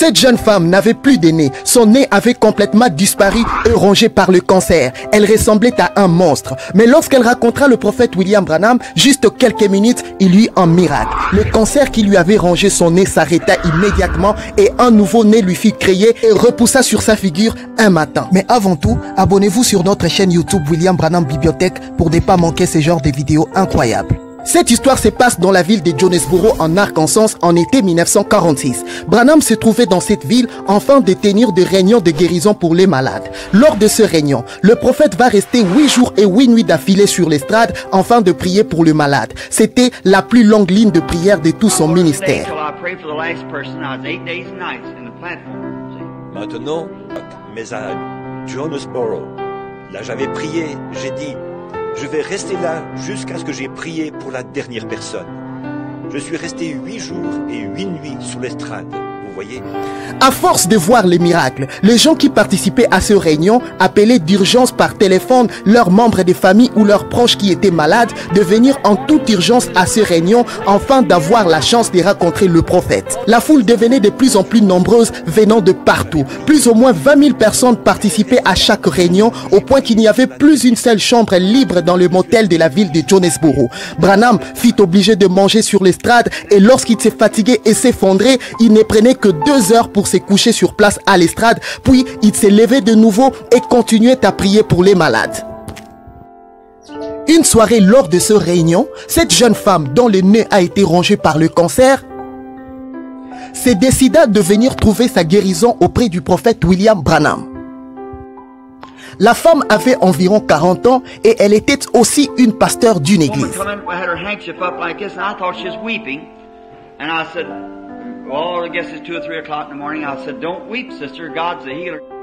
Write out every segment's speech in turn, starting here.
Cette jeune femme n'avait plus de nez. Son nez avait complètement disparu et rongé par le cancer. Elle ressemblait à un monstre. Mais lorsqu'elle rencontra le prophète William Branham, juste quelques minutes, il eut un miracle. Le cancer qui lui avait rongé son nez s'arrêta immédiatement et un nouveau nez lui fut créé et repoussa sur sa figure un matin. Mais avant tout, abonnez-vous sur notre chaîne YouTube William Branham Bibliothèque pour ne pas manquer ce genre de vidéos incroyables. Cette histoire se passe dans la ville de Jonesboro en Arkansas en été 1946. Branham se trouvait dans cette ville afin de tenir des réunions de guérison pour les malades. Lors de ce réunion, le prophète va rester 8 jours et 8 nuits d'affilée sur l'estrade afin de prier pour le malade. C'était la plus longue ligne de prière de tout son ministère. Maintenant, mais à Jonesboro, là j'avais prié, j'ai dit, je vais rester là jusqu'à ce que j'ai prié pour la dernière personne. Je suis resté 8 jours et 8 nuits sous l'estrade, vous voyez. À force de voir les miracles, les gens qui participaient à ces réunions appelaient d'urgence par téléphone leurs membres de famille ou leurs proches qui étaient malades de venir en toute urgence à ces réunions afin d'avoir la chance de rencontrer le prophète. La foule devenait de plus en plus nombreuse venant de partout. Plus ou moins 20 000 personnes participaient à chaque réunion au point qu'il n'y avait plus une seule chambre libre dans le motel de la ville de Jonesboro. Branham fut obligé de manger sur l'estrade et lorsqu'il s'est fatigué et s'effondrait, il ne prenait que 2 heures pour se coucher sur place à l'estrade, puis il s'est levé de nouveau et continuait à prier pour les malades. Une soirée lors de cette réunion, cette jeune femme dont le nez a été rongé par le cancer se décida de venir trouver sa guérison auprès du prophète William Branham. La femme avait environ 40 ans et elle était aussi une pasteur d'une église.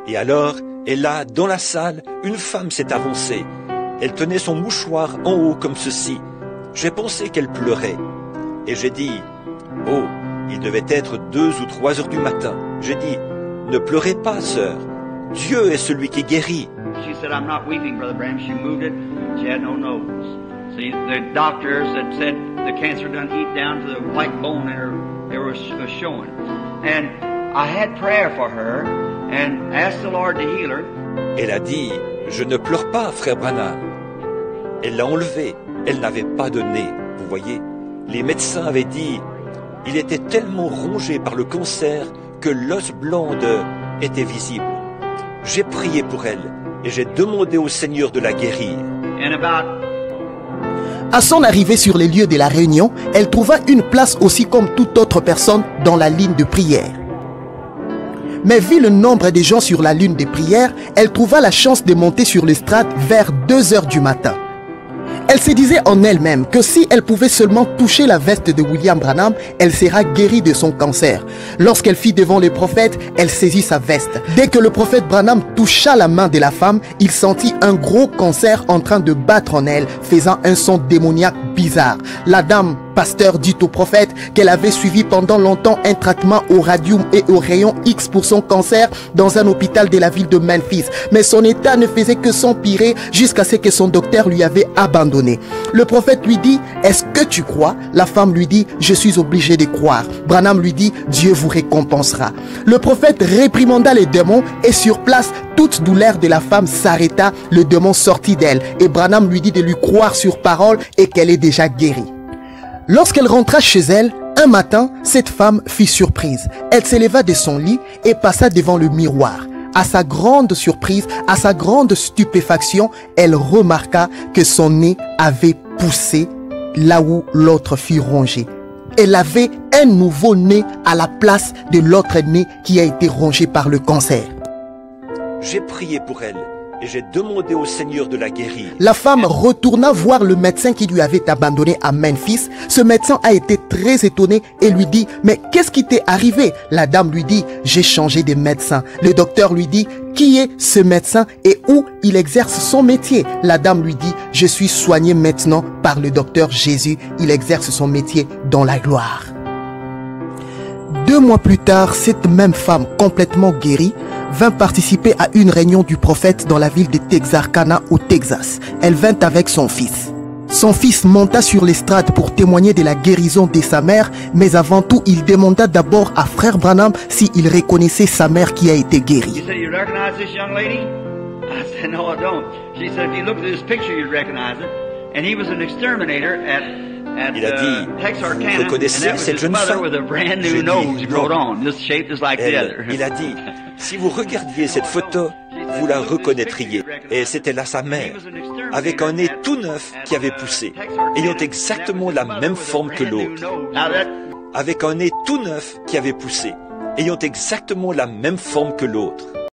Et alors, et là, dans la salle, une femme s'est avancée. Elle tenait son mouchoir en haut comme ceci. J'ai pensé qu'elle pleurait. Et j'ai dit, oh, il devait être 2 ou 3 heures du matin. J'ai dit, ne pleurez pas, sœur. Dieu est celui qui guérit. She said, I'm not weeping, Brother Branham. She moved it. She had no nose. See, the doctors had said the cancer done eat down to the white bone they were showing. And I had prayer for her and asked the Lord to heal her. Elle a dit, je ne pleure pas, frère Branham. Elle l'a enlevé. Elle n'avait pas de nez. Vous voyez, les médecins avaient dit, il était tellement rongé par le cancer que l'os blanc était visible. J'ai prié pour elle et j'ai demandé au Seigneur de la guérir. À son arrivée sur les lieux de la réunion, elle trouva une place aussi comme toute autre personne dans la ligne de prière. Mais vu le nombre de gens sur la ligne de prière, elle trouva la chance de monter sur l'estrade vers 2 heures du matin. Elle se disait en elle-même que si elle pouvait seulement toucher la veste de William Branham, elle sera guérie de son cancer. Lorsqu'elle fit devant le prophète, elle saisit sa veste. Dès que le prophète Branham toucha la main de la femme, il sentit un gros cancer en train de battre en elle, faisant un son démoniaque bizarre. La dame pasteur dit au prophète qu'elle avait suivi pendant longtemps un traitement au radium et au rayon X pour son cancer dans un hôpital de la ville de Memphis. Mais son état ne faisait que s'empirer jusqu'à ce que son docteur lui avait abandonné. Le prophète lui dit, est-ce que tu crois? La femme lui dit, je suis obligé de croire. Branham lui dit, Dieu vous récompensera. Le prophète réprimanda les démons et sur place, toute douleur de la femme s'arrêta, le démon sortit d'elle et Branham lui dit de lui croire sur parole et qu'elle est déjà guérie. Lorsqu'elle rentra chez elle, un matin, cette femme fut surprise. Elle s'éleva de son lit et passa devant le miroir. À sa grande surprise, à sa grande stupéfaction, elle remarqua que son nez avait poussé là où l'autre fut rongé. Elle avait un nouveau nez à la place de l'autre nez qui a été rongé par le cancer. J'ai prié pour elle et j'ai demandé au Seigneur de la guérir. La femme retourna voir le médecin qui lui avait abandonné à Memphis. Ce médecin a été très étonné et lui dit, mais qu'est-ce qui t'est arrivé? La dame lui dit, j'ai changé de médecin. Le docteur lui dit, qui est ce médecin et où il exerce son métier? La dame lui dit, je suis soigné maintenant par le docteur Jésus. Il exerce son métier dans la gloire. 2 mois plus tard, cette même femme complètement guérie vint participer à une réunion du prophète dans la ville de Texarkana au Texas. Elle vint avec son fils. Son fils monta sur l'estrade pour témoigner de la guérison de sa mère, mais avant tout, il demanda d'abord à frère Branham s'il reconnaissait sa mère qui a été guérie. He said, "You recognize this young lady?" I said, "No, I don't." She said, "If you look at this picture, you'd recognize it." And he was an exterminator at Il a dit, Texarkana, vous reconnaissez and that was cette his jeune mother femme? with a brand J'ai new dit, nose brought non. on, just shaped just like the other. Il a dit, si vous regardiez cette photo, vous la reconnaîtriez. Et c'était là sa mère, avec un nez tout neuf qui avait poussé, ayant exactement la même forme que l'autre. Avec un nez tout neuf qui avait poussé, ayant exactement la même forme que l'autre.